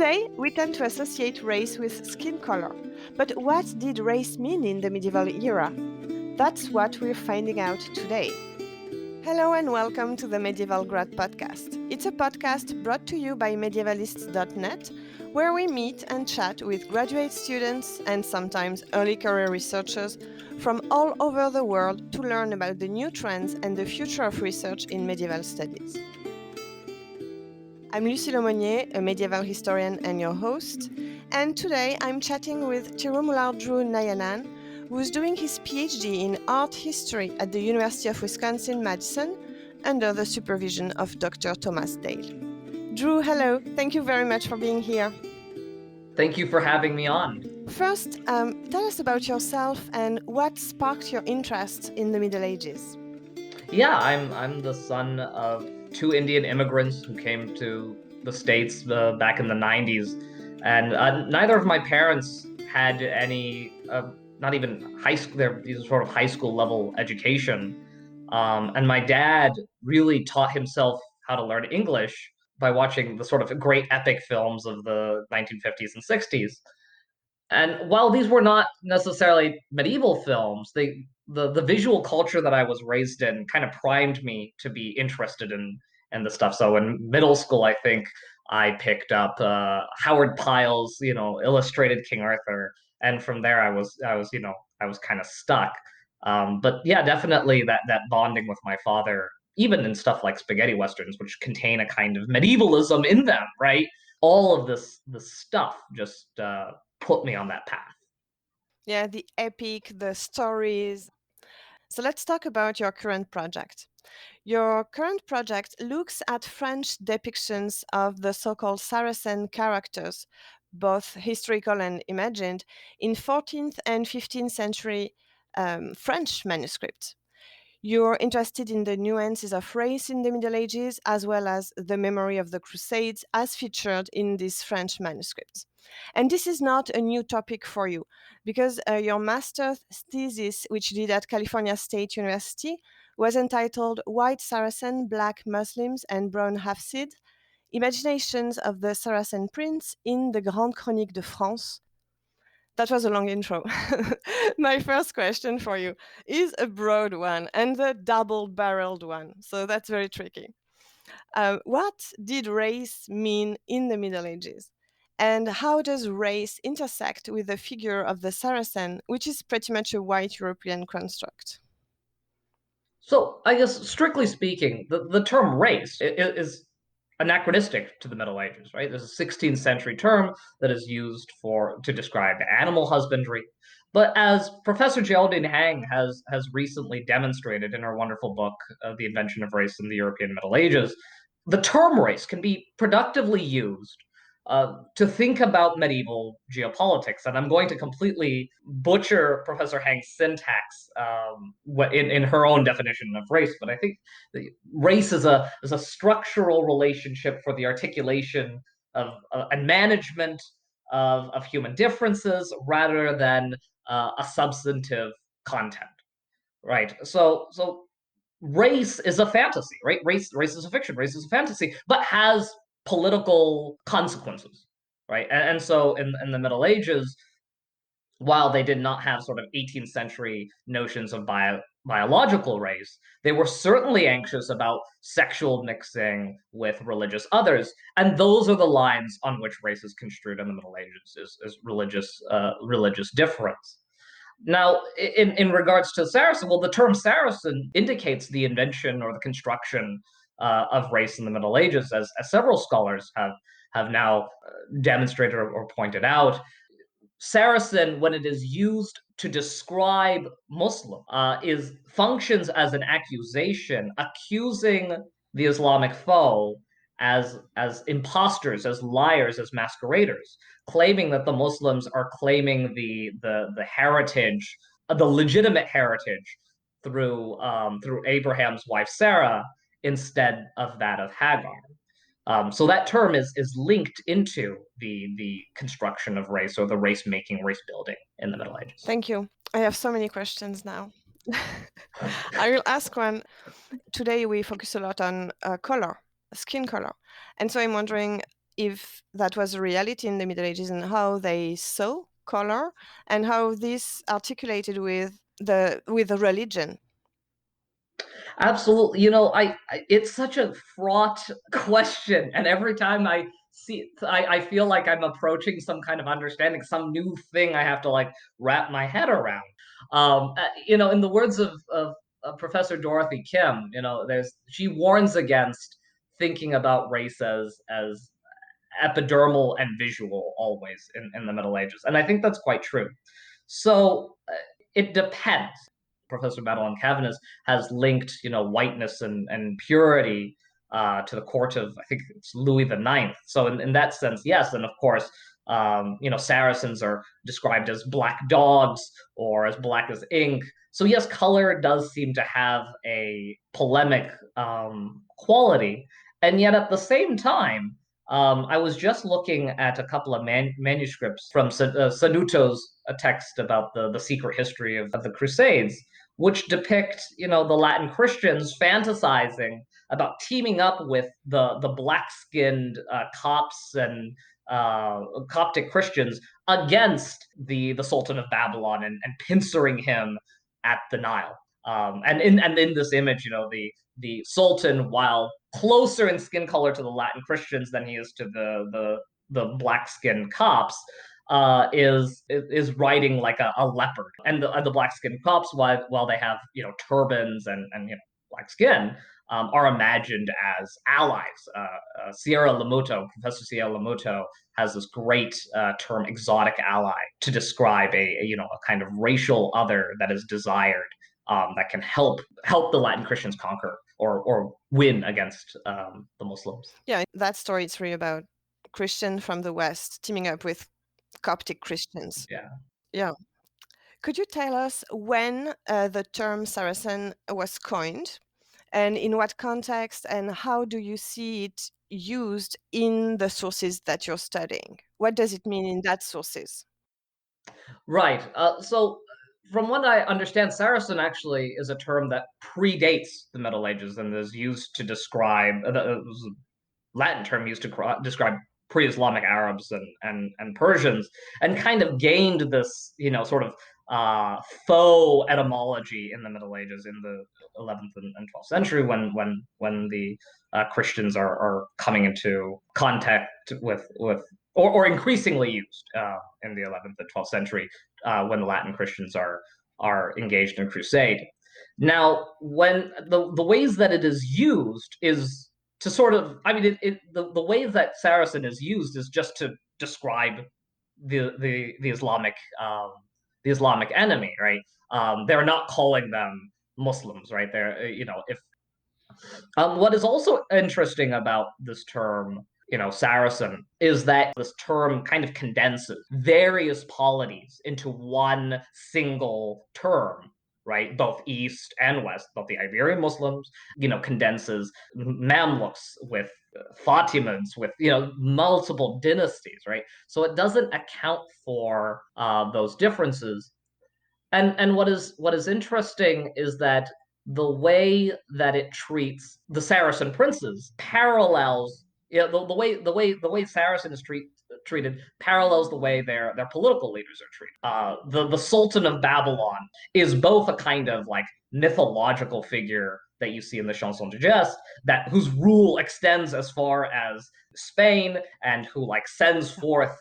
Today, we tend to associate race with skin color. But what did race mean in the medieval era? That's what we're finding out today. Hello and welcome to the Medieval Grad Podcast. It's a podcast brought to you by medievalists.net, where we meet and chat with graduate students and sometimes early career researchers from all over the world to learn about the new trends and the future of research in medieval studies. I'm Lucie Laumonier, a medieval historian and your host, and today I'm chatting with Tirumular Narayanan, who's doing his PhD in art history at the University of Wisconsin-Madison under the supervision of Dr. Thomas Dale. Drew, hello. Thank you very much for being here. Thank you for having me on. First, tell us about yourself and what sparked your interest in the Middle Ages. Yeah, I'm the son of two Indian immigrants who came to the States back in the 90s. And neither of my parents had any, not even high school, these sort of high school level education. And my dad really taught himself how to learn English by watching the sort of great epic films of the 1950s and 60s. And while these were not necessarily medieval films, the visual culture that I was raised in kind of primed me to be interested in the stuff. So in middle school, I think I picked up Howard Pyle's, illustrated King Arthur, and from there I was kind of stuck. But yeah, definitely that bonding with my father, even in stuff like spaghetti westerns, which contain a kind of medievalism in them, right? All of this stuff just put me on that path. Yeah, the epic, the stories. So let's talk about your current project. Your current project looks at French depictions of the so-called Saracen characters, both historical and imagined, in 14th and 15th century French manuscripts. You're interested in the nuances of race in the Middle Ages, as well as the memory of the Crusades as featured in these French manuscripts. And this is not a new topic for you, because your master's thesis, which you did at California State University, was entitled White Saracen, Black Muslims, and Brown Hafsid, Imaginations of the Saracen Prince in the Grande Chronique de France. That was a long intro. My first question for you is a broad one and the double-barreled one. So that's very tricky. What did race mean in the Middle Ages? And how does race intersect with the figure of the Saracen, which is pretty much a white European construct? So I guess strictly speaking, the term race is anachronistic to the Middle Ages, right? There's a 16th century term that is used to describe animal husbandry. But as Professor Geraldine Hang has recently demonstrated in her wonderful book, The Invention of Race in the European Middle Ages, the term race can be productively used to think about medieval geopolitics. And I'm going to completely butcher Professor Hang's syntax in her own definition of race, but I think race is a structural relationship for the articulation of and management of human differences rather than a substantive content, right? So race is a fantasy, right? Race is a fiction, race is a fantasy, but has political consequences, right? And so in the Middle Ages, while they did not have sort of 18th century notions of biological race, they were certainly anxious about sexual mixing with religious others. And those are the lines on which race is construed in the Middle Ages, is religious difference. Now, in regards to Saracen, well, the term Saracen indicates the invention or the construction of race in the Middle Ages, as several scholars have now demonstrated or pointed out. Saracen, when it is used to describe Muslim, is functions as an accusation, accusing the Islamic foe as imposters, as liars, as masqueraders, claiming that the Muslims are claiming the heritage, the legitimate heritage through Abraham's wife Sarah instead of that of Hagar. So that term is linked into the construction of race or the race making, race building in the Middle Ages. Thank you. I have so many questions now. I will ask one. Today we focus a lot on color, skin color. And so I'm wondering if that was a reality in the Middle Ages and how they saw color and how this articulated with the religion. Absolutely. It's such a fraught question, and every time I see it, I feel like I'm approaching some kind of understanding, some new thing I have to like wrap my head around. In the words of Professor Dorothy Kim, she warns against thinking about race as epidermal and visual always in the Middle Ages, and I think that's quite true. So it depends. Professor Madeline Cavan has linked, whiteness and purity to the court of, I think it's Louis the Ninth. So in that sense, yes. And of course, Saracens are described as black dogs or as black as ink. So yes, color does seem to have a polemic quality. And yet at the same time, I was just looking at a couple of manuscripts from Sanuto's text about the secret history of the Crusades, which depict, the Latin Christians fantasizing about teaming up with the black-skinned Copts and Coptic Christians against the Sultan of Babylon and pincering him at the Nile. And in this image, the Sultan, while closer in skin color to the Latin Christians than he is to the black skinned Copts, is riding like a leopard, and the black skinned Copts, while they have turbans and black skin, are imagined as allies. Professor Sierra Lamoto has this great term, exotic ally, to describe a kind of racial other that is desired, that can help the Latin Christians conquer or win against the Muslims. Yeah, that story is really about Christian from the West teaming up with Coptic Christians. Yeah. Yeah. Could you tell us when the term Saracen was coined, and in what context, and how do you see it used in the sources that you're studying? What does it mean in that sources? Right. So, from what I understand, Saracen actually is a term that predates the Middle Ages and is used to describe Latin term used to describe pre-Islamic Arabs and Persians, and kind of gained this, sort of faux etymology in the Middle Ages in the 11th and 12th century, when the Christians are coming into contact with or increasingly used in the 11th and 12th century, when the Latin Christians are engaged in crusade. Now, when the ways that it is used is to sort of, I mean, the way that Saracen is used is just to describe the Islamic enemy, right? They're not calling them Muslims, right? They're, if what is also interesting about this term, Saracen, is that this term kind of condenses various polities into one single term, right? Both East and West, both the Iberian Muslims, condenses Mamluks with Fatimids, with, multiple dynasties, right? So it doesn't account for those differences. And what is interesting is that the way that it treats the Saracen princes parallels, the way Saracen is treated parallels the way their political leaders are treated. The Sultan of Babylon is both a kind of like mythological figure that you see in the Chanson de Geste, that whose rule extends as far as Spain, and who like sends forth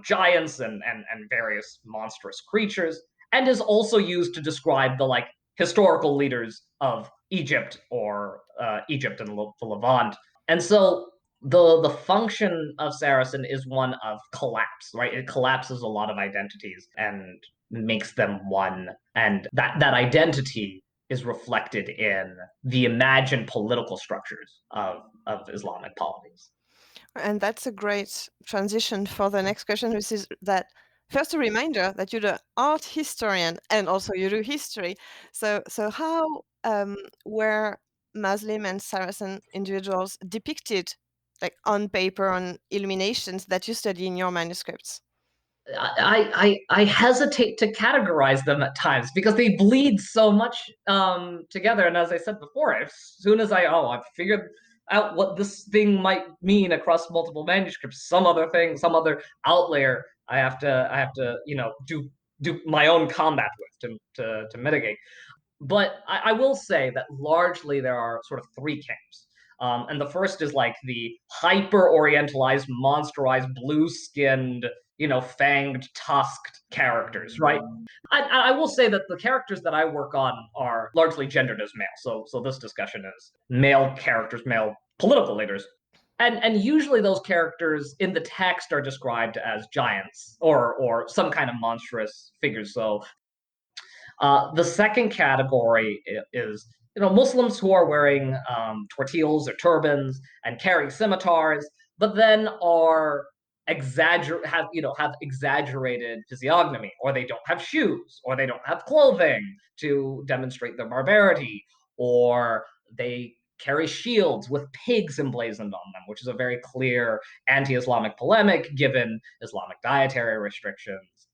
giants and various monstrous creatures, and is also used to describe the like historical leaders of Egypt, or Egypt and the Levant. And so the function of Saracen is one of collapse, right? It collapses a lot of identities and makes them one, and that identity is reflected in the imagined political structures of Islamic polities. And that's a great transition for the next question, which is that first a reminder that you're the art historian and also you do history. So how were Muslim and Saracen individuals depicted, like on paper, on illuminations that you study in your manuscripts? I hesitate to categorize them at times because they bleed so much together. And as I said before, as soon as I figured out what this thing might mean across multiple manuscripts. Some other thing, some other outlayer I have to do my own combat with to mitigate. But I will say that largely there are sort of three camps. And the first is like the hyper orientalized, monsterized, blue skinned, fanged, tusked characters, right? I will say that the characters that I work on are largely gendered as male. So this discussion is male characters, male political leaders. And usually those characters in the text are described as giants or some kind of monstrous figures. So the second category is Muslims who are wearing tortillas or turbans and carry scimitars, but then are have exaggerated physiognomy, or they don't have shoes, or they don't have clothing to demonstrate their barbarity, or they carry shields with pigs emblazoned on them, which is a very clear anti-Islamic polemic given Islamic dietary restrictions.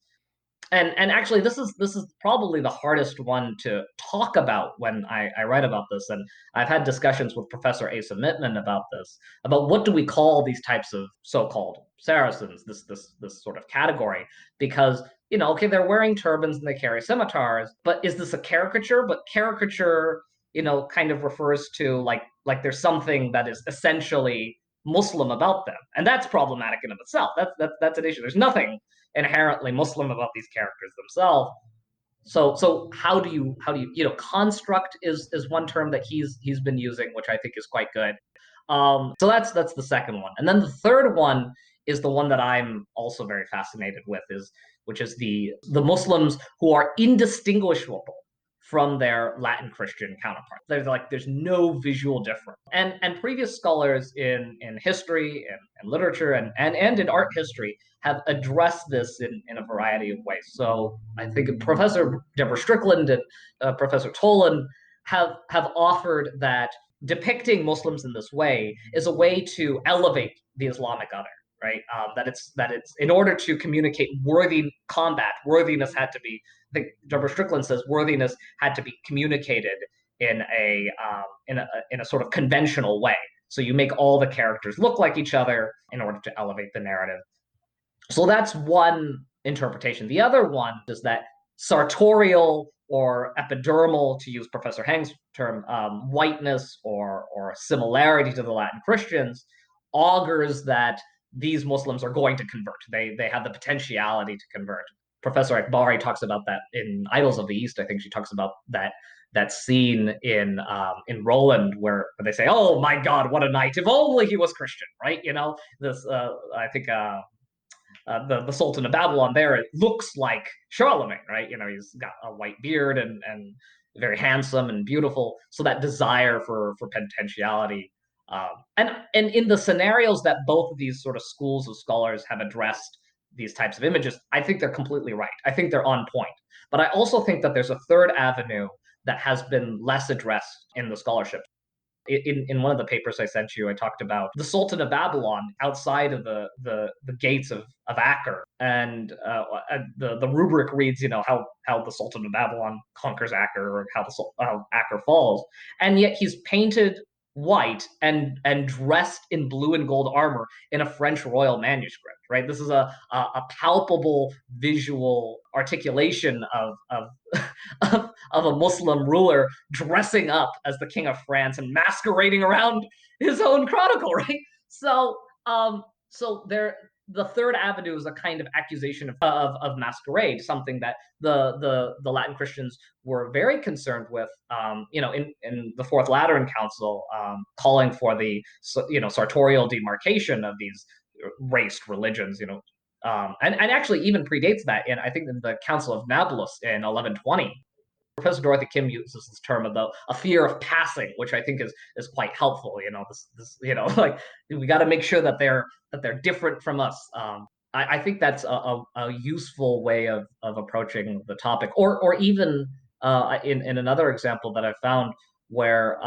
And actually this is probably the hardest one to talk about when I write about this. And I've had discussions with Professor Asa Mittman about this, about what do we call these types of so-called Saracens, this sort of category, because okay, they're wearing turbans and they carry scimitars, but is this a caricature? But caricature, kind of refers to like there's something that is essentially Muslim about them, and that's problematic in of itself. That's an issue. There's nothing inherently Muslim about these characters themselves. So how do you construct is one term that he's been using, which I think is quite good. So that's the second one, and then the third one is the one that I'm also very fascinated with, is which is the Muslims who are indistinguishable from their Latin Christian counterparts. There's no visual difference. And previous scholars in history and literature and in art history have addressed this in a variety of ways. So I think Professor Deborah Strickland and Professor Tolan have offered that depicting Muslims in this way is a way to elevate the Islamic other, right? That it's in order to communicate worthy combat, worthiness had to be. I think Deborah Strickland says worthiness had to be communicated in a sort of conventional way. So you make all the characters look like each other in order to elevate the narrative. So that's one interpretation. The other one is that sartorial or epidermal, to use Professor Heng's term, whiteness or similarity to the Latin Christians augurs that these Muslims are going to convert. They have the potentiality to convert. Professor Akbari talks about that in Idols of the East. I think she talks about that scene in Roland where they say, "Oh my God, what a knight! If only he was Christian." Right? This I think the Sultan of Babylon there, it looks like Charlemagne, right? He's got a white beard and very handsome and beautiful. So that desire for potentiality. And in the scenarios that both of these sort of schools of scholars have addressed these types of images, I think they're completely right. I think they're on point. But I also think that there's a third avenue that has been less addressed in the scholarship. In one of the papers I sent you, I talked about the Sultan of Babylon outside of the gates of Acre, and the rubric reads, how the Sultan of Babylon conquers Acre, or how Acre falls, and yet he's painted white and dressed in blue and gold armor in a French royal manuscript. Right, this is a palpable visual articulation of of a Muslim ruler dressing up as the king of France and masquerading around his own chronicle, right? So the third avenue is a kind of accusation of masquerade, something that the Latin Christians were very concerned with, in the Fourth Lateran Council, calling for the sartorial demarcation of these raced religions, and actually even predates that I think in the Council of Nablus in 1120. Professor Dorothy Kim uses this term about a fear of passing, which I think is quite helpful. Like we got to make sure that they're different from us. I think that's a useful way of approaching the topic, or even in another example that I found where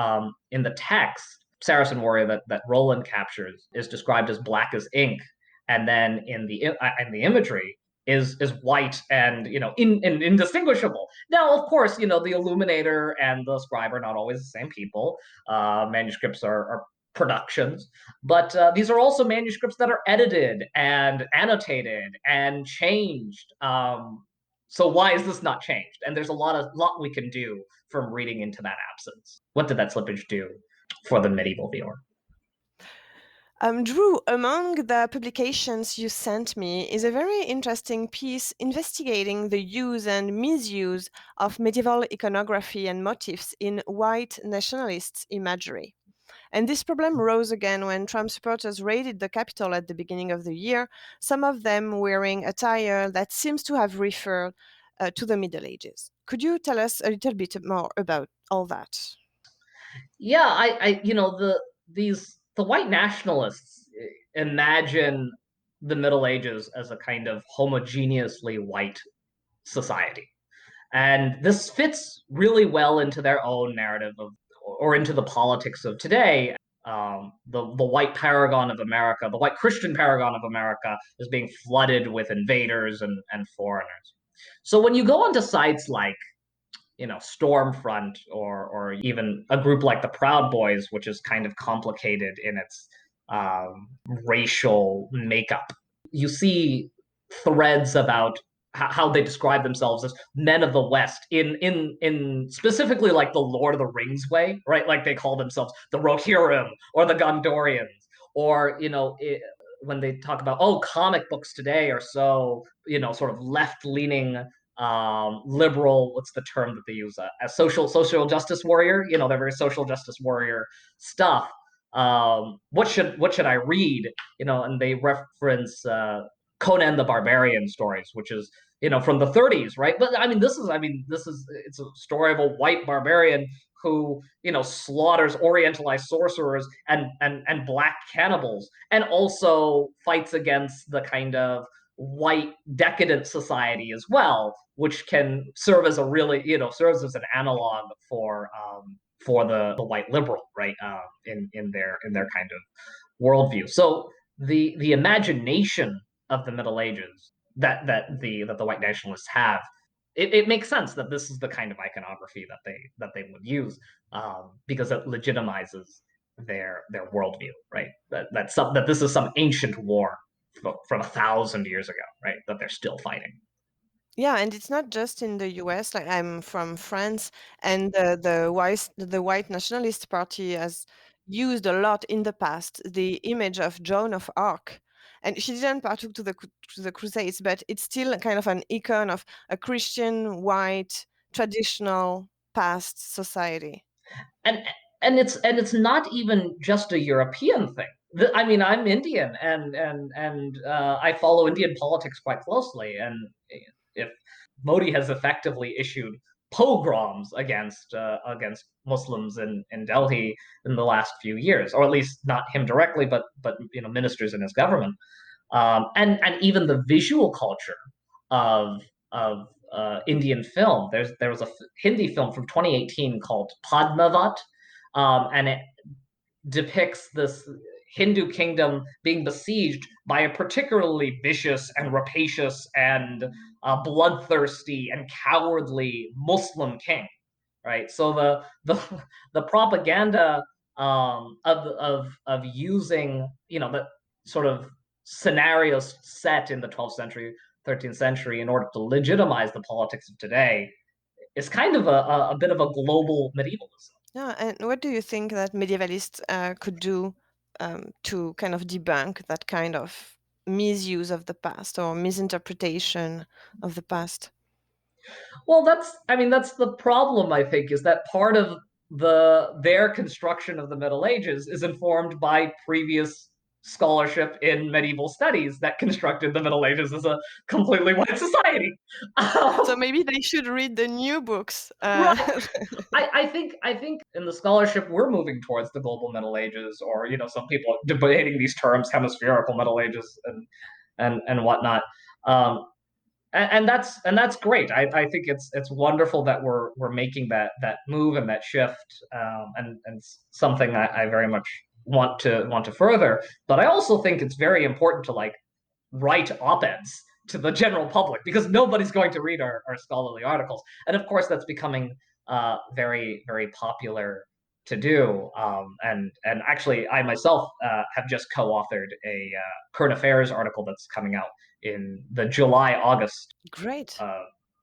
in the text, Saracen warrior that Roland captures is described as black as ink, and then in the imagery is white and indistinguishable. Now, of course, the illuminator and the scribe are not always the same people. Manuscripts are productions, but these are also manuscripts that are edited and annotated and changed. So why is this not changed? And there's a lot we can do from reading into that absence. What did that slippage do for the medieval viewer? Drew, among the publications you sent me is a very interesting piece investigating the use and misuse of medieval iconography and motifs in white nationalists' imagery. And this problem rose again when Trump supporters raided the Capitol at the beginning of the year, some of them wearing attire that seems to have referred to the Middle Ages. Could you tell us a little bit more about all that? Yeah, the white nationalists imagine the Middle Ages as a kind of homogeneously white society. And this fits really well into their own narrative of, or into the politics of today. The white paragon of America, the white Christian paragon of America, is being flooded with invaders and foreigners. So when you go onto sites like Stormfront or even a group like the Proud Boys, which is kind of complicated in its racial makeup, you see threads about how they describe themselves as men of the West in specifically like the Lord of the Rings way, right? Like they call themselves the Rohirrim or the Gondorians, or when they talk about comic books today are so sort of left leaning liberal, what's the term that they use, a social justice warrior, they're very social justice warrior stuff. What should I read, and they reference Conan the Barbarian stories, which is from the 30s, right? But this is it's a story of a white barbarian who slaughters orientalized sorcerers and black cannibals, and also fights against the kind of white decadent society as well, which can serve as a really serves as an analog for the white liberal, right? In their kind of worldview. So the imagination of the Middle Ages that the white nationalists have, it makes sense that this is the kind of iconography that they would use, because it legitimizes their worldview, right? That this is some ancient war from 1,000 years ago, right? That they're still fighting. Yeah, and it's not just in the US. Like I'm from France, and the white nationalist party has used a lot in the past the image of Joan of Arc, and she didn't partook to the Crusades, but it's still kind of an icon of a Christian, white, traditional past society. and and it's not even just a European thing. I mean, I'm Indian, and I follow Indian politics quite closely. And if Modi has effectively issued pogroms against Muslims in Delhi in the last few years, or at least not him directly, but ministers in his government, and even the visual culture of Indian film. There was a Hindi film from 2018 called Padmavat, and it depicts this Hindu kingdom being besieged by a particularly vicious and rapacious and bloodthirsty and cowardly Muslim king, right? So the propaganda of using the sort of scenarios set in the 12th century, 13th century in order to legitimize the politics of today is kind of a bit of a global medievalism. Yeah, and what do you think that medievalists could do to kind of debunk that kind of misuse of the past or misinterpretation of the past? Well, that's the problem, I think, is that part of their construction of the Middle Ages is informed by previous scholarship in medieval studies that constructed the Middle Ages as a completely white society. So Um, maybe they should read the new books. right. I think in the scholarship we're moving towards the global Middle Ages, or some people debating these terms, hemispherical Middle Ages and whatnot. Um, and that's great. I think it's wonderful that we're making that move and that shift, and something I very much want to further. But I also think it's very important to like write op-eds to the general public, because nobody's going to read our scholarly articles. And of course, that's becoming very very popular to do. And actually, I myself have just co-authored a current affairs article that's coming out in the July-August Great.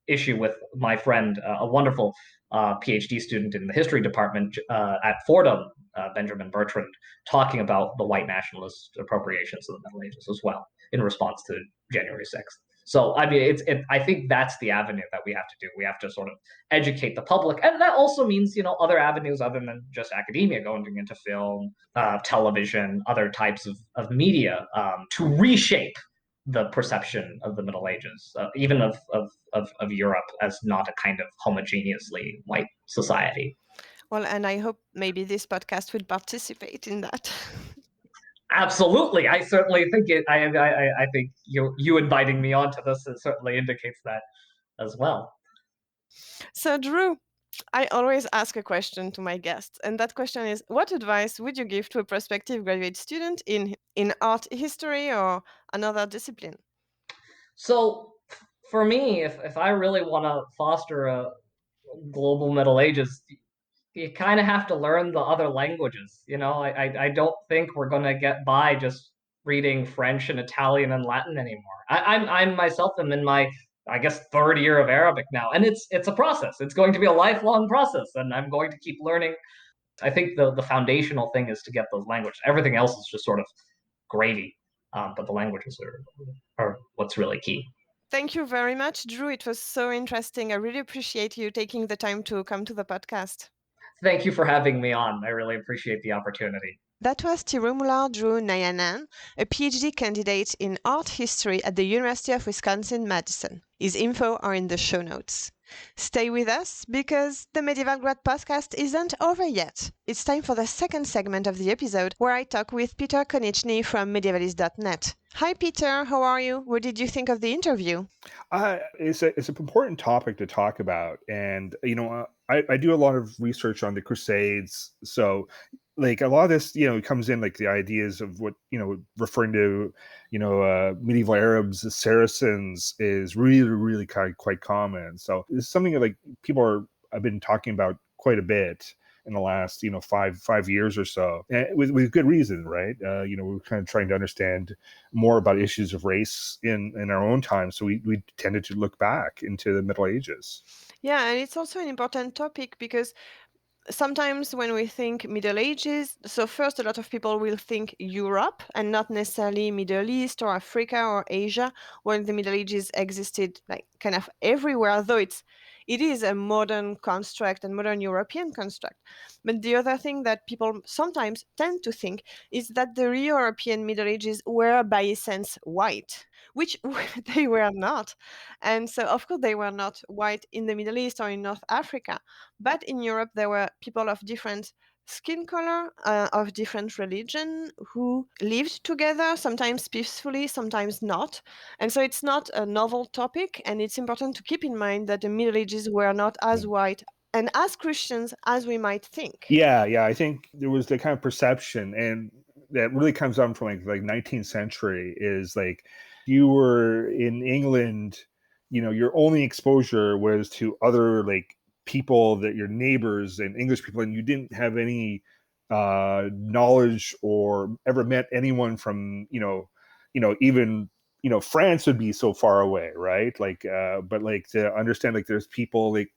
issue with my friend, a wonderful PhD student in the history department at Fordham, Benjamin Bertrand, talking about the white nationalist appropriations of the Middle Ages as well in response to January 6th. So I mean, I think that's the avenue that we have to do. We have to sort of educate the public, and that also means other avenues other than just academia, going into film, television, other types of media, to reshape the perception of the Middle Ages, even of Europe as not a kind of homogeneously white society. Well, and I hope maybe this podcast will participate in that. Absolutely, I certainly think it. I think you inviting me onto this certainly indicates that as well. So, Drew, I always ask a question to my guests, and that question is, what advice would you give to a prospective graduate student in art history or another discipline? So for me, if I really want to foster a global Middle Ages, you kind of have to learn the other languages. I don't think we're going to get by just reading French and Italian and Latin anymore. I'm myself am in my, I guess, third year of Arabic now, and it's a process. It's going to be a lifelong process, and I'm going to keep learning. I think the foundational thing is to get those languages. Everything else is just sort of gravy, but the languages are what's really key. Thank you very much, Drew. It was so interesting. I really appreciate you taking the time to come to the podcast. Thank you for having me on. I really appreciate the opportunity. That was Tirumular Drew Narayanan, a PhD candidate in art history at the University of Wisconsin-Madison. His info are in the show notes. Stay with us because the Medieval Grad podcast isn't over yet. It's time for the second segment of the episode where I talk with Peter Konieczny from medievalist.net. Hi, Peter. How are you? What did you think of the interview? It's an important topic to talk about, and I do a lot of research on the Crusades, so like a lot of this comes in like the ideas of what referring to medieval Arabs as Saracens is really quite common. So it's something that like I've been talking about quite a bit in the last 5 years or so, and with good reason, right? We're kind of trying to understand more about issues of race in our own time, so we tended to look back into the Middle Ages. Yeah, and it's also an important topic because sometimes when we think Middle Ages, so first a lot of people will think Europe and not necessarily Middle East or Africa or Asia, when the Middle Ages existed like kind of everywhere, though it is a modern construct and modern European construct. But the other thing that people sometimes tend to think is that the European Middle Ages were by essence white, which they were not. And so of course they were not white in the Middle East or in North Africa, but in Europe, there were people of different skin color, of different religion, who lived together, sometimes peacefully, sometimes not. And so it's not a novel topic. And it's important to keep in mind that the Middle Ages were not as white and as Christians as we might think. Yeah, I think there was the kind of perception, and that really comes on from like 19th century, is like you were in England, your only exposure was to other like people, that your neighbors and English people, and you didn't have any knowledge or ever met anyone from even France would be so far away, right? Like but like to understand like there's people like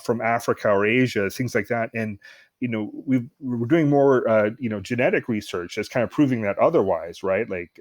from Africa or Asia, things like that. And we're doing more genetic research that's kind of proving that otherwise, right? Like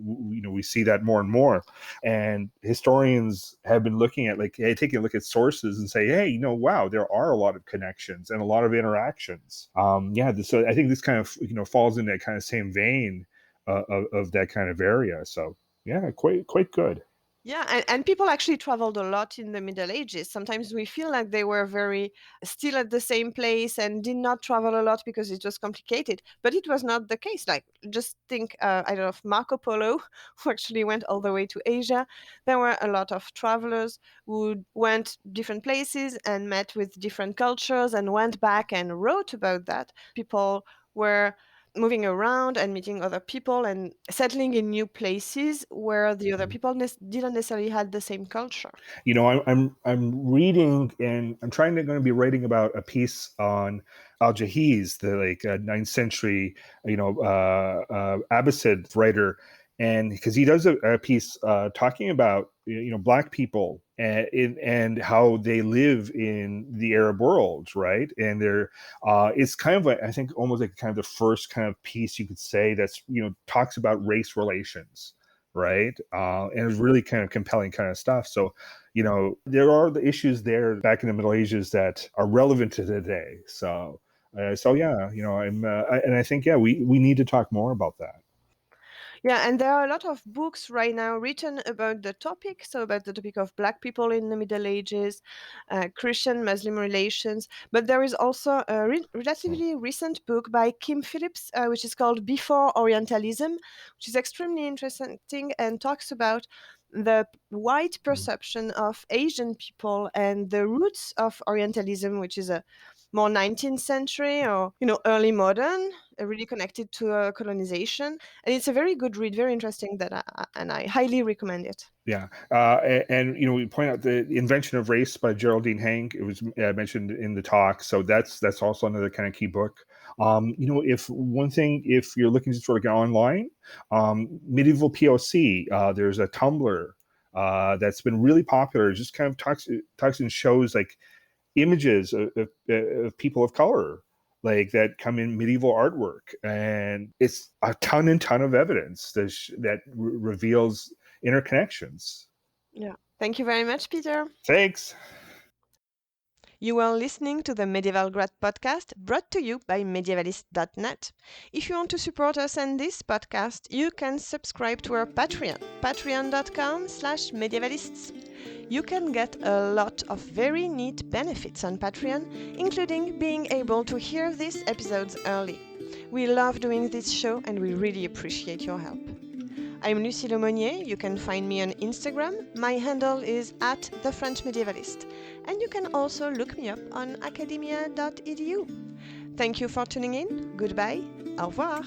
we see that more and more, and historians have been looking at like, hey, taking a look at sources and say, hey, wow, there are a lot of connections and a lot of interactions. So I think this kind of falls in that kind of same vein of that kind of area. So yeah, quite good. Yeah, and people actually traveled a lot in the Middle Ages. Sometimes we feel like they were very still at the same place and did not travel a lot because it was complicated. But it was not the case. Like, just think, I don't know, of Marco Polo, who actually went all the way to Asia. There were a lot of travelers who went different places and met with different cultures and went back and wrote about that. People were moving around and meeting other people and settling in new places where the other people didn't necessarily had the same culture. I'm reading, and I'm going to be writing about a piece on Al-Jahiz, the 9th century Abbasid writer, and because he does a piece talking about Black people and how they live in the Arab world, right? And they're it's kind of like, I think, almost like kind of the first kind of piece you could say that's talks about race relations, right? And it's really kind of compelling kind of stuff. So there are the issues there back in the Middle Ages that are relevant to today. So yeah, and I think we need to talk more about that. Yeah, and there are a lot of books right now written about the topic, so about the topic of Black people in the Middle Ages, Christian-Muslim relations. But there is also a relatively recent book by Kim Phillips, which is called Before Orientalism, which is extremely interesting and talks about the white perception of Asian people and the roots of Orientalism, which is a more 19th century or early modern, really connected to colonization. And it's a very good read, very interesting, and I highly recommend it. Yeah, and we point out the Invention of Race by Geraldine Hang. It was mentioned in the talk, so that's also another kind of key book. If you're looking to sort of get online, Medieval POC, there's a Tumblr that's been really popular. It just kind of talks and shows like images of people of color, like that come in medieval artwork, and it's a ton of evidence that reveals interconnections. Yeah. Thank you very much, Peter. Thanks. You are listening to the Medieval Grad podcast brought to you by medievalist.net. If you want to support us and this podcast, you can subscribe to our Patreon, patreon.com/medievalists. You can get a lot of very neat benefits on Patreon, including being able to hear these episodes early. We love doing this show and we really appreciate your help. I'm Lucie Laumonier. You can find me on Instagram. My handle is @thefrenchmedievalist. And you can also look me up on academia.edu. Thank you for tuning in. Goodbye. Au revoir.